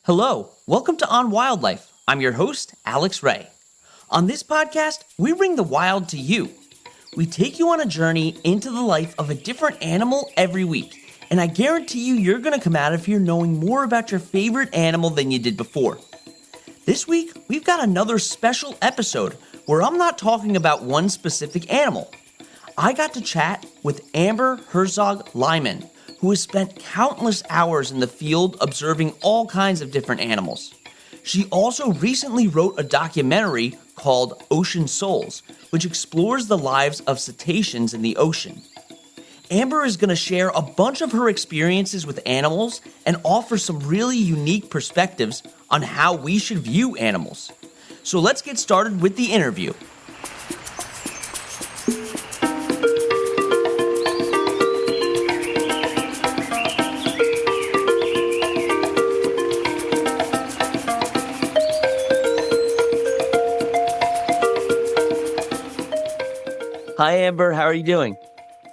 Hello, welcome to On Wildlife. I'm your host, Alex Ray. On this podcast, we bring the wild to you. We take you on a journey into the life of a different animal every week, and I guarantee you're going to come out of here knowing more about your favorite animal than you did before. This week, we've got another special episode where I'm not talking about one specific animal. I got to chat with Amber Herzog Lyman, who has spent countless hours in the field observing all kinds of different animals. She also recently wrote a documentary called Ocean Souls, which explores the lives of cetaceans in the ocean. Amber is going to share a bunch of her experiences with animals and offer some really unique perspectives on how we should view animals. So let's get started with the interview. Hi, Amber. How are you doing?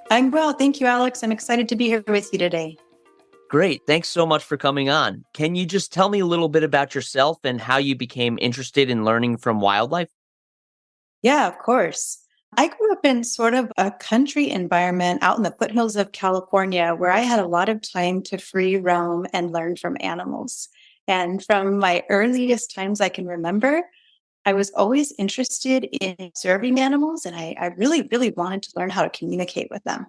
I'm well. Thank you, Alex. I'm excited to be here with you today. Great. Thanks so much for coming on. Can you just tell me a little bit about yourself and how you became interested in learning from wildlife? Yeah, of course. I grew up in sort of a country environment out in the foothills of California where I had a lot of time to free roam and learn from animals. And from my earliest times I can remember, I was always interested in observing animals, and I really wanted to learn how to communicate with them.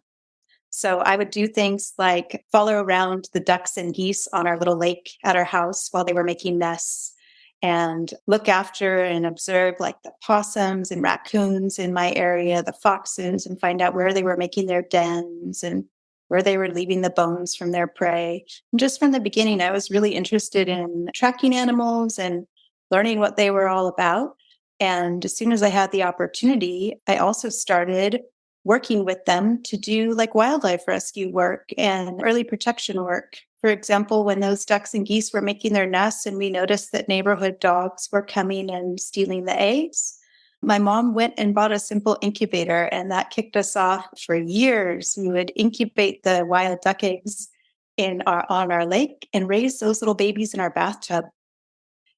So I would do things like follow around the ducks and geese on our little lake at our house while they were making nests and look after and observe like the possums and raccoons in my area, the foxes, and find out where they were making their dens and where they were leaving the bones from their prey. And just from the beginning, I was really interested in tracking animals and learning what they were all about. And as soon as I had the opportunity, I also started working with them to do like wildlife rescue work and early protection work. For example, when those ducks and geese were making their nests and we noticed that neighborhood dogs were coming and stealing the eggs, my mom went and bought a simple incubator, and that kicked us off for years. We would incubate the wild duck eggs on our lake and raise those little babies in our bathtub.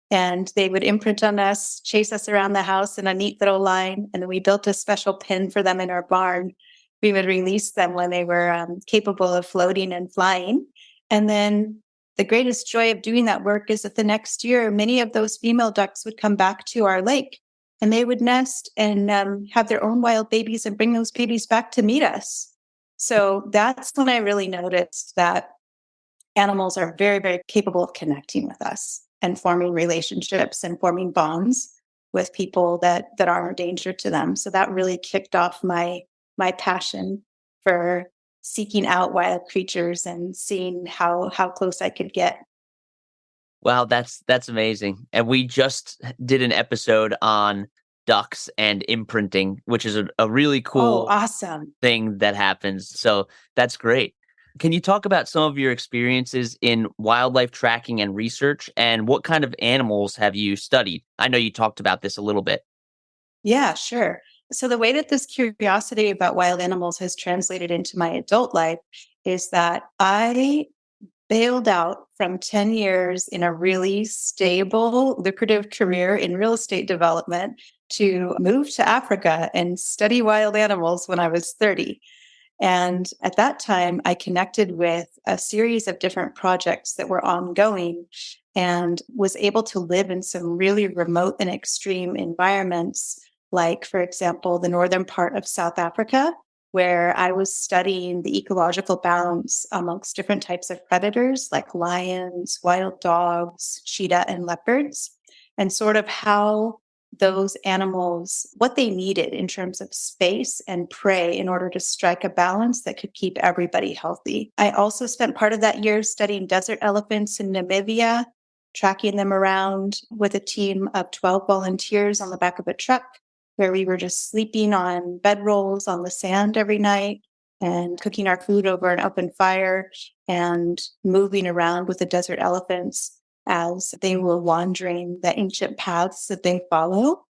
And they would imprint on us, chase us around the house in a neat little line. And then we built a special pen for them in our barn. We would release them when they were capable of floating and flying. And then the greatest joy of doing that work is that the next year, many of those female ducks would come back to our lake and they would nest and have their own wild babies and bring those babies back to meet us. So that's when I really noticed that animals are very capable of connecting with us and forming relationships and forming bonds with people that are a danger to them. So that really kicked off my passion for seeking out wild creatures and seeing how close I could get. Wow, that's amazing. And we just did an episode on ducks and imprinting, which is a really cool awesome thing that happens. So that's great. Can you talk about some of your experiences in wildlife tracking and research, and what kind of animals have you studied? I know you talked about this a little bit. Yeah, sure. So the way that this curiosity about wild animals has translated into my adult life is that I bailed out from 10 years in a really stable, lucrative career in real estate development to move to Africa and study wild animals when I was 30. And at that time, I connected with a series of different projects that were ongoing and was able to live in some really remote and extreme environments, like, for example, the northern part of South Africa, where I was studying the ecological balance amongst different types of predators like lions, wild dogs, cheetah, and leopards, and sort of how those animals, what they needed in terms of space and prey in order to strike a balance that could keep everybody healthy. I also spent part of that year studying desert elephants in Namibia, tracking them around with a team of 12 volunteers on the back of a truck, where we were just sleeping on bedrolls on the sand every night and cooking our food over an open fire and moving around with the desert elephants as they were wandering the ancient paths that they follow.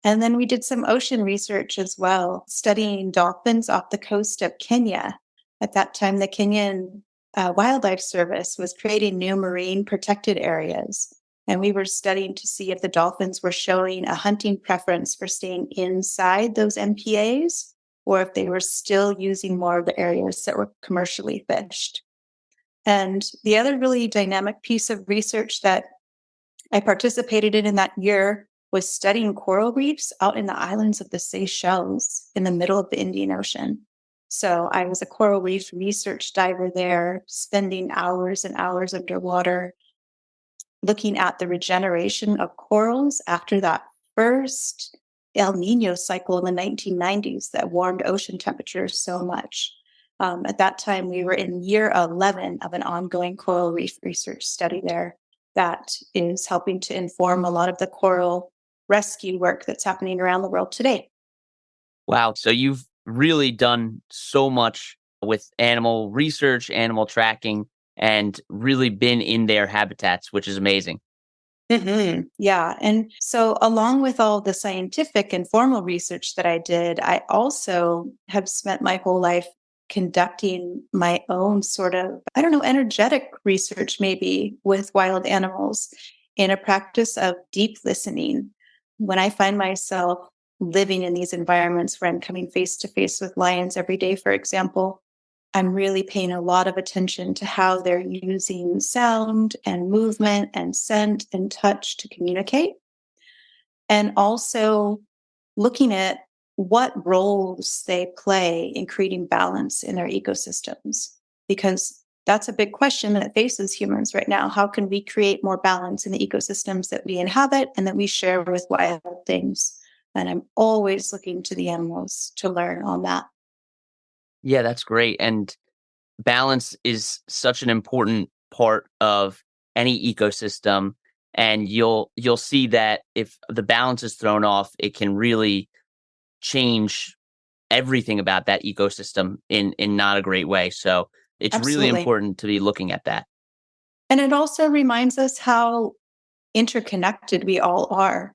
And then we did some ocean research as well, studying dolphins off the coast of Kenya. At that time, the Kenyan Wildlife Service was creating new marine protected areas. And we were studying to see if the dolphins were showing a hunting preference for staying inside those MPAs or if they were still using more of the areas that were commercially fished. And the other really dynamic piece of research that I participated in that year was studying coral reefs out in the islands of the Seychelles in the middle of the Indian Ocean. So I was a coral reef research diver there, spending hours and hours underwater, looking at the regeneration of corals after that first El Nino cycle in the 1990s that warmed ocean temperatures so much. At that time, we were in year 11 of an ongoing coral reef research study there that is helping to inform a lot of the coral rescue work that's happening around the world today. Wow. So you've really done so much with animal research, animal tracking, and really been in their habitats, which is amazing. Yeah. And so, along with all the scientific and formal research that I did, I also have spent my whole life conducting my own sort of, I don't know, energetic research, maybe with wild animals in a practice of deep listening. When I find myself living in these environments where I'm coming face to face with lions every day, for example, I'm really paying a lot of attention to how they're using sound and movement and scent and touch to communicate. And also looking at what roles they play in creating balance in their ecosystems. Because that's a big question that faces humans right now. How can we create more balance in the ecosystems that we inhabit and that we share with wild things? And I'm always looking to the animals to learn on that. Yeah, that's great. And balance is such an important part of any ecosystem. And you'll see that if the balance is thrown off, it can really change everything about that ecosystem in not a great way. So it's really Absolutely. important to be looking at that. And it also reminds us how interconnected we all are.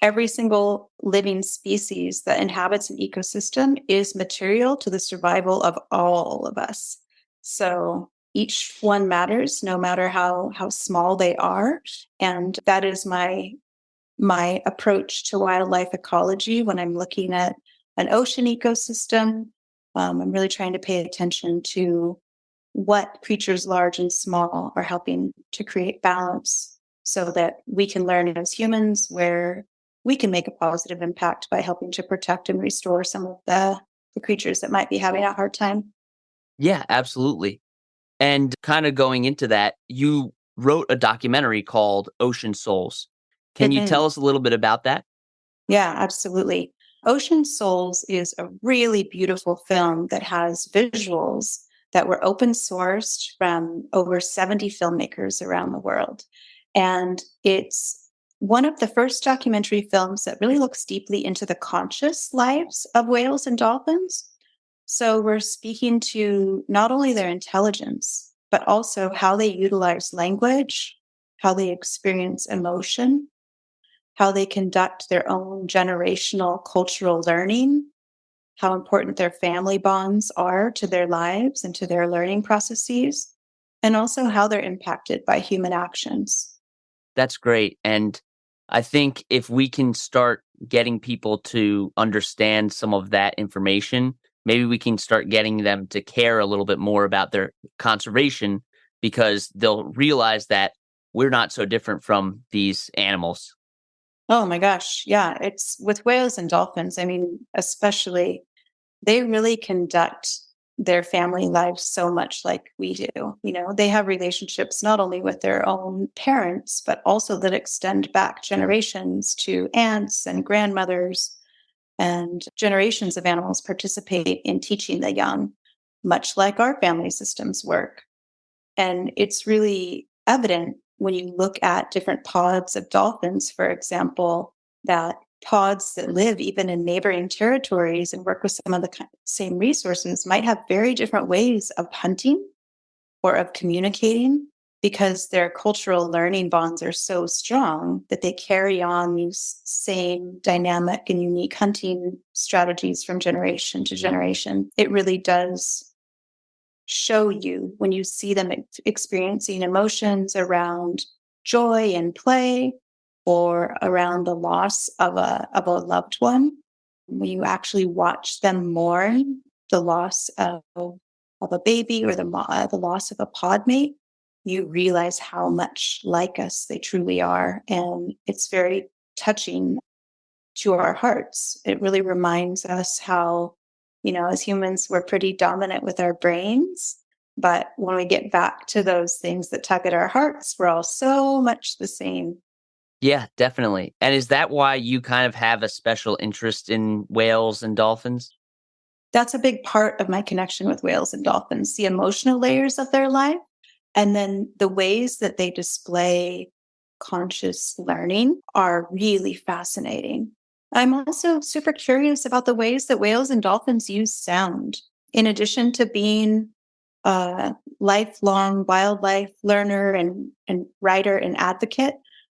Every single living species that inhabits an ecosystem is material to the survival of all of us. So each one matters, no matter how small they are. And that is my approach to wildlife ecology when I'm looking at an ocean ecosystem. I'm really trying to pay attention to what creatures large and small are helping to create balance so that we can learn as humans where we can make a positive impact by helping to protect and restore some of the creatures that might be having a hard time. Yeah, absolutely. And kind of going into that, you wrote a documentary called Ocean Souls. Can you tell us a little bit about that? Yeah, absolutely. Ocean Souls is a really beautiful film that has visuals that were open sourced from over 70 filmmakers around the world. And it's one of the first documentary films that really looks deeply into the conscious lives of whales and dolphins. So we're speaking to not only their intelligence, but also how they utilize language, how they experience emotion, how they conduct their own generational cultural learning, how important their family bonds are to their lives and to their learning processes, and also how they're impacted by human actions. That's great. And I think if we can start getting people to understand some of that information, maybe we can start getting them to care a little bit more about their conservation because they'll realize that we're not so different from these animals. Oh my gosh. Yeah. It's with whales and dolphins. I mean, especially, they really conduct their family lives so much like we do. They have relationships not only with their own parents, but also that extend back generations to aunts and grandmothers, and generations of animals participate in teaching the young, much like our family systems work. And it's really evident when you look at different pods of dolphins, for example, that pods that live even in neighboring territories and work with some of the same resources might have very different ways of hunting or of communicating because their cultural learning bonds are so strong that they carry on these same dynamic and unique hunting strategies from generation to generation. It really does show you when you see them experiencing emotions around joy and play or around the loss of a loved one. When you actually watch them mourn the loss of a baby or the loss of a pod mate, you realize how much like us they truly are. And it's very touching to our hearts. It really reminds us how, as humans, we're pretty dominant with our brains. But when we get back to those things that tug at our hearts, we're all so much the same. Yeah, definitely. And is that why you kind of have a special interest in whales and dolphins? That's a big part of my connection with whales and dolphins, the emotional layers of their life, and then the ways that they display conscious learning are really fascinating. I'm also super curious about the ways that whales and dolphins use sound. In addition to being a lifelong wildlife learner and writer and advocate,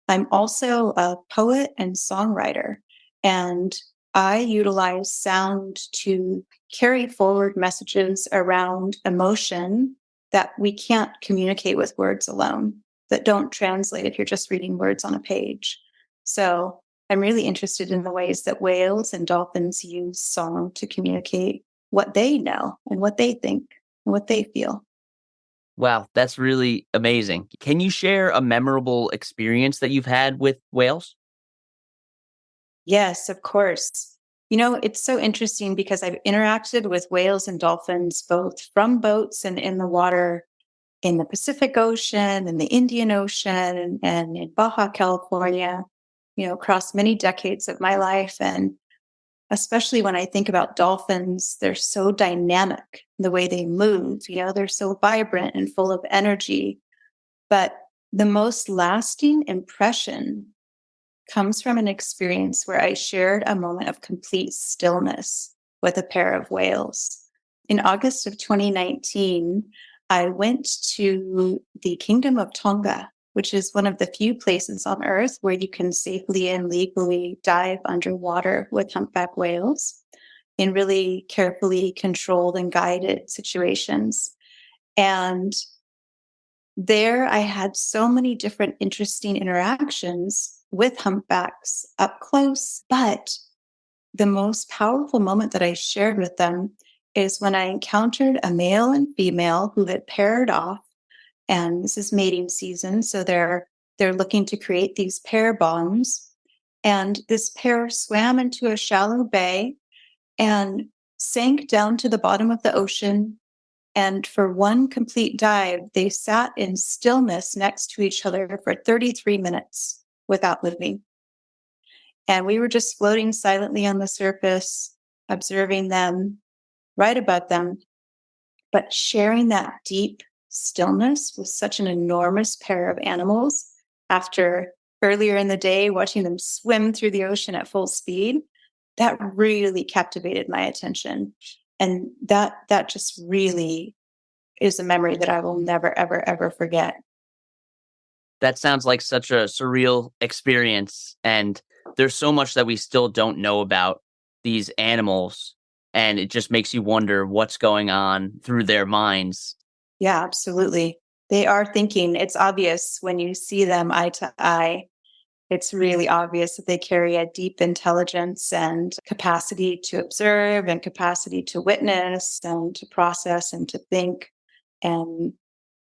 I'm also a poet and songwriter. And I utilize sound to carry forward messages around emotion that we can't communicate with words alone, that don't translate if you're just reading words on a page. So I'm really interested in the ways that whales and dolphins use song to communicate what they know and what they think and what they feel. Wow, that's really amazing. Can you share a memorable experience that you've had with whales? Yes, of course. It's so interesting because I've interacted with whales and dolphins both from boats and in the water in the Pacific Ocean and the Indian Ocean and in Baja California, across many decades of my life. And especially when I think about dolphins, they're so dynamic in the way they move, they're so vibrant and full of energy. But the most lasting impression comes from an experience where I shared a moment of complete stillness with a pair of whales. In August of 2019, I went to the Kingdom of Tonga, which is one of the few places on Earth where you can safely and legally dive underwater with humpback whales in really carefully controlled and guided situations. And there I had so many different interesting interactions with humpbacks up close. But the most powerful moment that I shared with them is when I encountered a male and female who had paired off. And this is mating season. So they're looking to create these pair bonds. And this pair swam into a shallow bay and sank down to the bottom of the ocean. And for one complete dive, they sat in stillness next to each other for 33 minutes without moving. And we were just floating silently on the surface, observing them right above them, but sharing that deep stillness with such an enormous pair of animals after earlier in the day watching them swim through the ocean at full speed. That really captivated my attention. And that just really is a memory that I will never, ever, ever forget. That sounds like such a surreal experience, and there's so much that we still don't know about these animals, and it just makes you wonder what's going on through their minds. Yeah, absolutely. They are thinking. It's obvious when you see them eye to eye. It's really obvious that they carry a deep intelligence and capacity to observe and capacity to witness and to process and to think. And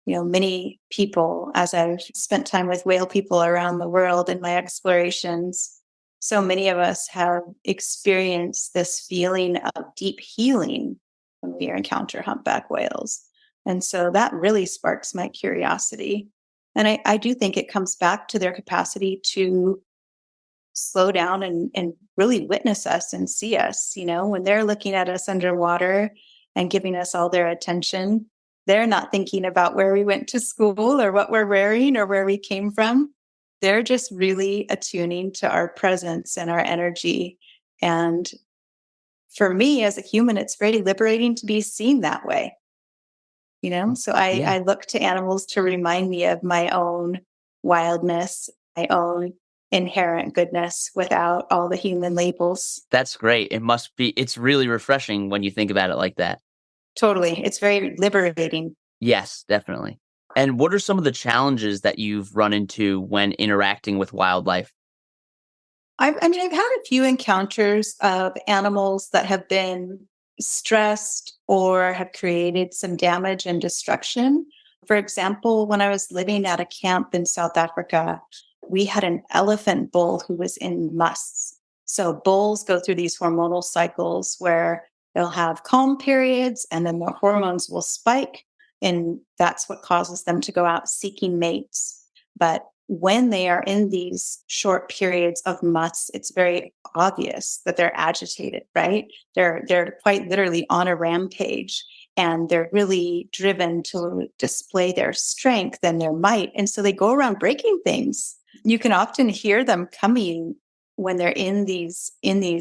many people, as I've spent time with whale people around the world in my explorations, so many of us have experienced this feeling of deep healing when we encounter humpback whales. And so that really sparks my curiosity. And I do think it comes back to their capacity to slow down and really witness us and see us. When they're looking at us underwater and giving us all their attention, they're not thinking about where we went to school or what we're wearing or where we came from. They're just really attuning to our presence and our energy. And for me as a human, it's very liberating to be seen that way. So Yeah. I look to animals to remind me of my own wildness, my own inherent goodness without all the human labels. That's great. It's really refreshing when you think about it like that. Totally. It's very liberating. Yes, definitely. And what are some of the challenges that you've run into when interacting with wildlife? I've had a few encounters of animals that have been stressed or have created some damage and destruction. For example, when I was living at a camp in South Africa, we had an elephant bull who was in musts. So bulls go through these hormonal cycles where they'll have calm periods and then their hormones will spike. And that's what causes them to go out seeking mates. But when they are in these short periods of musts, it's very obvious that they're agitated, right? They're quite literally on a rampage and they're really driven to display their strength and their might. And so they go around breaking things. You can often hear them coming when they're in these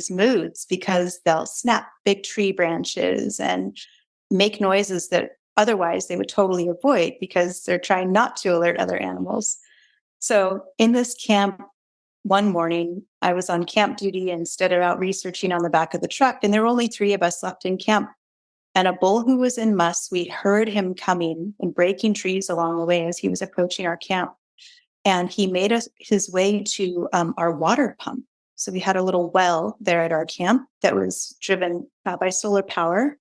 moods because they'll snap big tree branches and make noises that otherwise they would totally avoid because they're trying not to alert other animals. So in this camp, one morning, I was on camp duty instead of out researching on the back of the truck, and there were only three of us left in camp. And a bull who was in musk, we heard him coming and breaking trees along the way as he was approaching our camp. And he made his way to our water pump. So we had a little well there at our camp that was driven by solar power.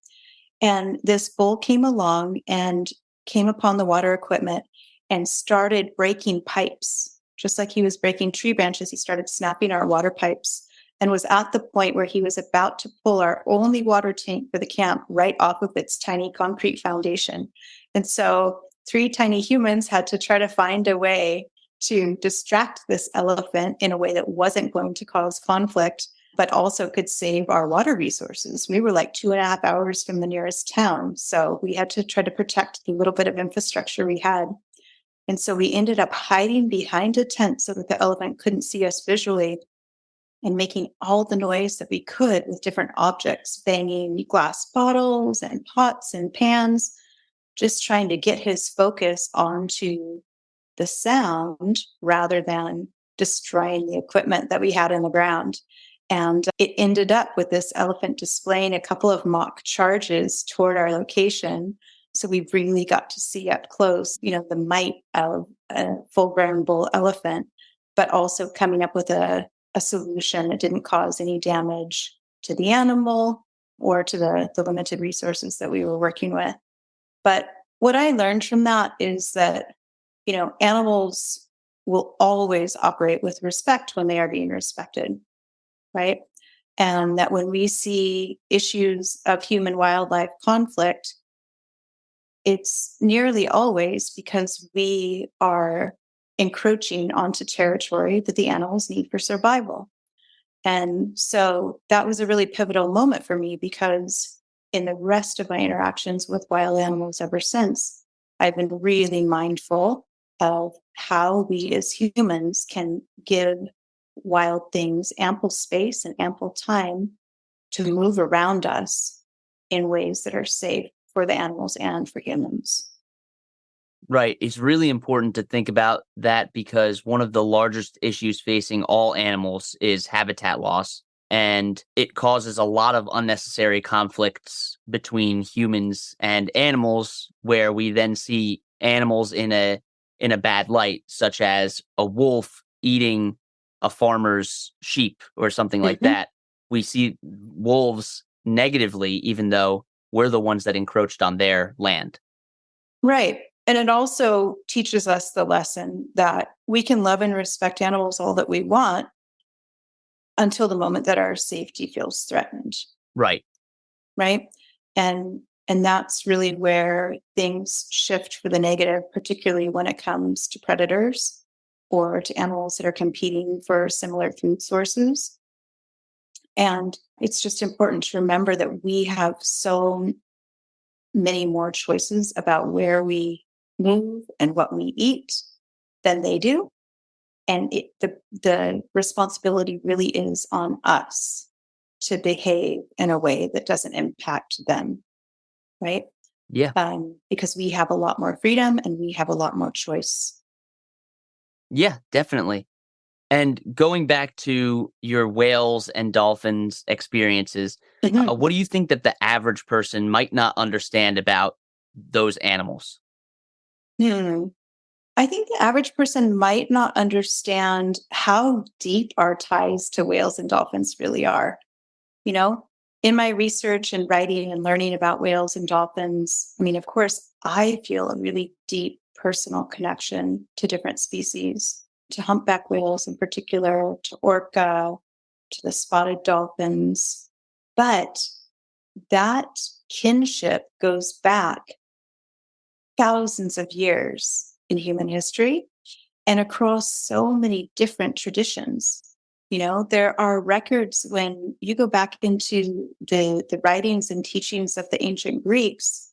And this bull came along and came upon the water equipment and started breaking pipes. Just like he was breaking tree branches, he started snapping our water pipes and was at the point where he was about to pull our only water tank for the camp right off of its tiny concrete foundation. And so three tiny humans had to try to find a way to distract this elephant in a way that wasn't going to cause conflict, but also could save our water resources. We were like 2.5 hours from the nearest town. So we had to try to protect the little bit of infrastructure we had. And so we ended up hiding behind a tent so that the elephant couldn't see us visually and making all the noise that we could with different objects, banging glass bottles and pots and pans, just trying to get his focus onto the sound rather than destroying the equipment that we had in the ground. And it ended up with this elephant displaying a couple of mock charges toward our location. So we really got to see up close, the might of a full-grown bull elephant, but also coming up with a solution that didn't cause any damage to the animal or to the limited resources that we were working with. But what I learned from that is that, animals will always operate with respect when they are being respected, right? And that when we see issues of human wildlife conflict, it's nearly always because we are encroaching onto territory that the animals need for survival. And so that was a really pivotal moment for me because in the rest of my interactions with wild animals ever since, I've been really mindful of how we as humans can give wild things ample space and ample time to move around us in ways that are safe for the animals and for humans. Right. It's really important to think about that because one of the largest issues facing all animals is habitat loss. And it causes a lot of unnecessary conflicts between humans and animals, where we then see animals in a bad light, such as a wolf eating a farmer's sheep or something like Mhm. that. We see wolves negatively, even though we're the ones that encroached on their land. Right. And it also teaches us the lesson that we can love and respect animals all that we want until the moment that our safety feels threatened. Right. Right. And that's really where things shift for the negative, particularly when it comes to predators or to animals that are competing for similar food sources. And it's just important to remember that we have so many more choices about where we move and what we eat than they do. And the responsibility really is on us to behave in a way that doesn't impact them, right? Yeah. Because we have a lot more freedom and we have a lot more choice. Yeah, definitely. And going back to your whales and dolphins experiences, Mhm. what do you think that the average person might not understand about those animals? Hmm. I think the average person might not understand how deep our ties to whales and dolphins really are. You know, in my research and writing and learning about whales and dolphins, I mean, of course, I feel a really deep personal connection to different species, to humpback whales in particular, to orca, to the spotted dolphins. But that kinship goes back thousands of years in human history and across so many different traditions. There are records when you go back into the writings and teachings of the ancient Greeks.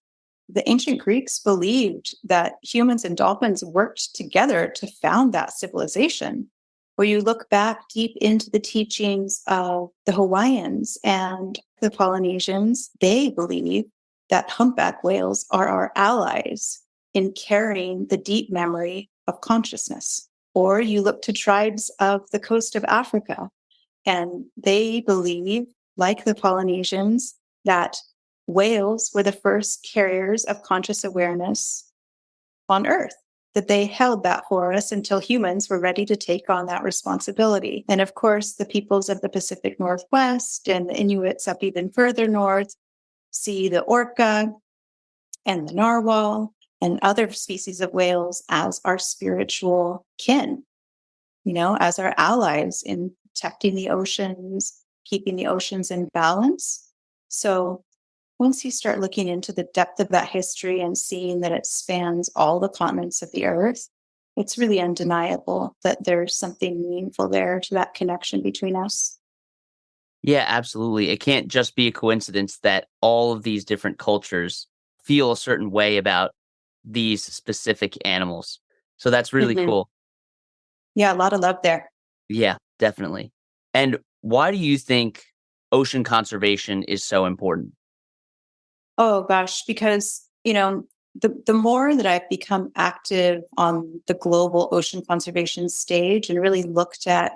The ancient Greeks believed that humans and dolphins worked together to found that civilization. Where you look back deep into the teachings of the Hawaiians and the Polynesians, they believe that humpback whales are our allies in carrying the deep memory of consciousness. Or you look to tribes of the coast of Africa, and they believe, like the Polynesians, that whales were the first carriers of conscious awareness on Earth, that they held that for us until humans were ready to take on that responsibility. And of course, the peoples of the Pacific Northwest and the Inuits up even further north see the orca and the narwhal and other species of whales as our spiritual kin, as our allies in protecting the oceans, keeping the oceans in balance. So once you start looking into the depth of that history and seeing that it spans all the continents of the earth, it's really undeniable that there's something meaningful there to that connection between us. Yeah, absolutely. It can't just be a coincidence that all of these different cultures feel a certain way about these specific animals. So that's really Mhm. cool. Yeah, a lot of love there. Yeah, definitely. And why do you think ocean conservation is so important? Oh gosh, because, the more that I've become active on the global ocean conservation stage and really looked at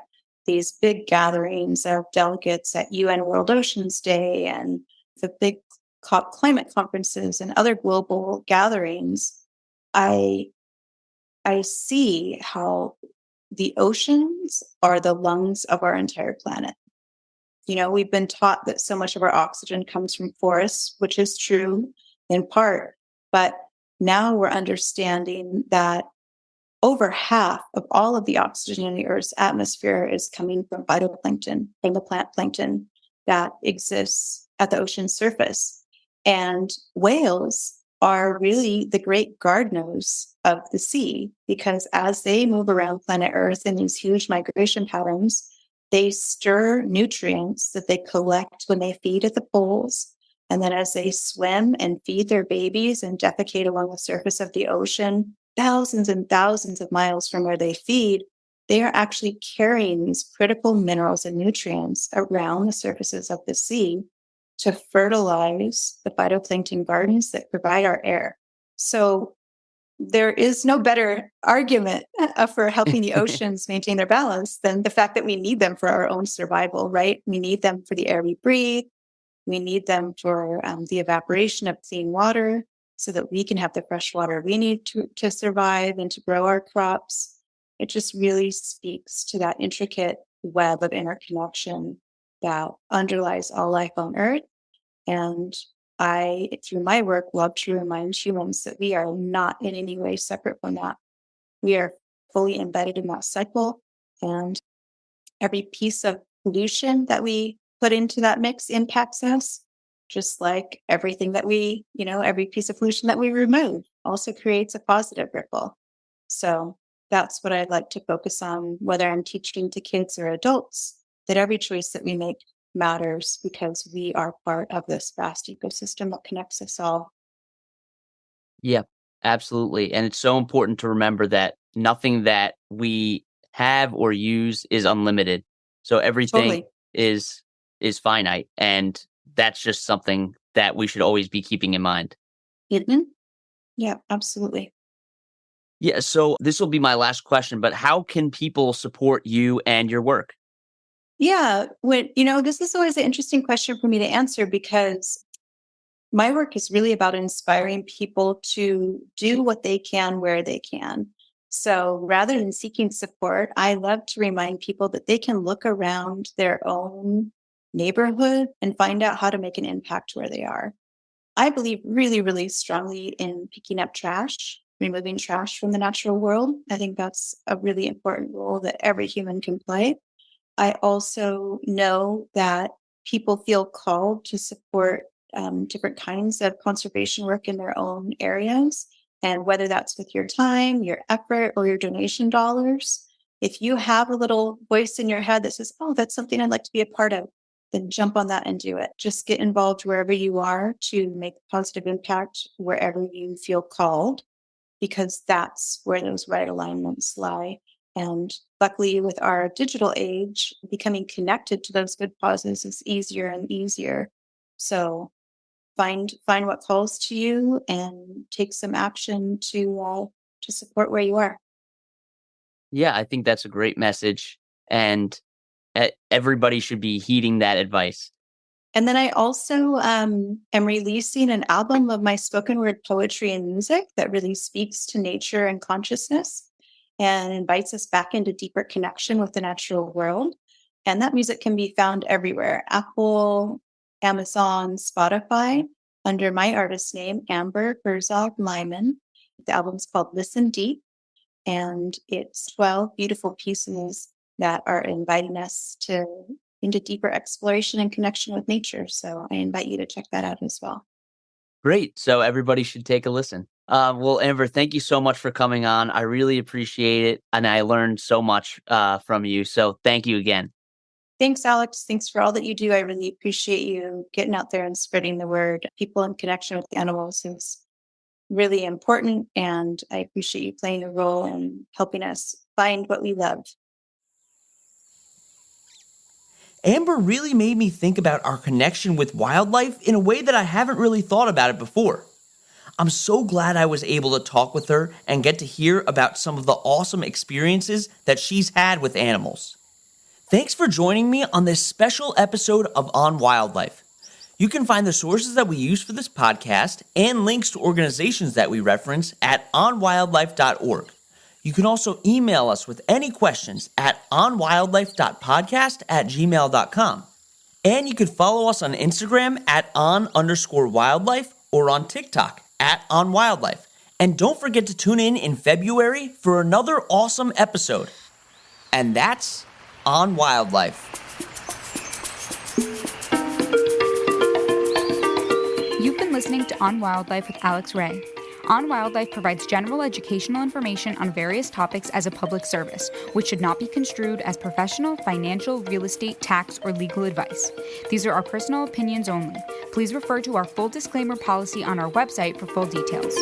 these big gatherings of delegates at UN World Oceans Day and the big COP climate conferences and other global gatherings, I I see how the oceans are the lungs of our entire planet. We've been taught that so much of our oxygen comes from forests, which is true in part, but now we're understanding that over half of all of the oxygen in the Earth's atmosphere is coming from phytoplankton, from the plant plankton that exists at the ocean's surface. And whales are really the great gardeners of the sea because as they move around planet Earth in these huge migration patterns, they stir nutrients that they collect when they feed at the poles. And then as they swim and feed their babies and defecate along the surface of the ocean, thousands and thousands of miles from where they feed, they are actually carrying these critical minerals and nutrients around the surfaces of the sea to fertilize the phytoplankton gardens that provide our air. So there is no better argument for helping the oceans maintain their balance than the fact that we need them for our own survival, right? We need them for the air we breathe. We need them for the evaporation of clean water so that we can have the fresh water we need to survive and to grow our crops. It just really speaks to that intricate web of interconnection that underlies all life on Earth. And I, through my work, love to remind humans that we are not in any way separate from that. We are fully embedded in that cycle. And every piece of pollution that we put into that mix impacts us, just like everything that every piece of pollution that we remove also creates a positive ripple. So that's what I'd like to focus on, whether I'm teaching to kids or adults, that every choice that we make matters because we are part of this vast ecosystem that connects us all. Yeah, absolutely. And it's so important to remember that nothing that we have or use is unlimited. So everything Totally. is is finite, and that's just something that we should always be keeping in mind. Mhm. Yeah, absolutely. Yeah, so this will be my last question, but how can people support you and your work? Yeah, this is always an interesting question for me to answer because my work is really about inspiring people to do what they can where they can. So rather than seeking support, I love to remind people that they can look around their own neighborhood and find out how to make an impact where they are. I believe really, really strongly in picking up trash, removing trash from the natural world. I think that's a really important role that every human can play. I also know that people feel called to support different kinds of conservation work in their own areas. And whether that's with your time, your effort, or your donation dollars, if you have a little voice in your head that says, oh, that's something I'd like to be a part of, then jump on that and do it. Just get involved wherever you are to make a positive impact wherever you feel called because that's where those right alignments lie. And luckily, with our digital age, becoming connected to those good causes is easier and easier. So find what calls to you and take some action to support where you are. Yeah, I think that's a great message, and everybody should be heeding that advice. And then I also am releasing an album of my spoken word poetry and music that really speaks to nature and consciousness and invites us back into deeper connection with the natural world. And that music can be found everywhere: Apple, Amazon, Spotify, under my artist name, Amber Herzog Lyman. The album's called Listen Deep, and it's 12 beautiful pieces that are inviting us to into deeper exploration and connection with nature. So I invite you to check that out as well. Great. So everybody should take a listen. Well, Amber, thank you so much for coming on. I really appreciate it, and I learned so much from you. So thank you again. Thanks, Alex. Thanks for all that you do. I really appreciate you getting out there and spreading the word. People in connection with animals is really important, and I appreciate you playing a role in helping us find what we love. Amber really made me think about our connection with wildlife in a way that I haven't really thought about it before. I'm so glad I was able to talk with her and get to hear about some of the awesome experiences that she's had with animals. Thanks for joining me on this special episode of On Wildlife. You can find the sources that we use for this podcast and links to organizations that we reference at onwildlife.org. You can also email us with any questions at onwildlife.podcast@gmail.com. And you can follow us on Instagram at on_wildlife or on TikTok at onwildlife. And don't forget to tune in February for another awesome episode. And that's On Wildlife. You've been listening to On Wildlife with Alex Ray. On Wildlife provides general educational information on various topics as a public service, which should not be construed as professional, financial, real estate, tax, or legal advice. These are our personal opinions only. Please refer to our full disclaimer policy on our website for full details.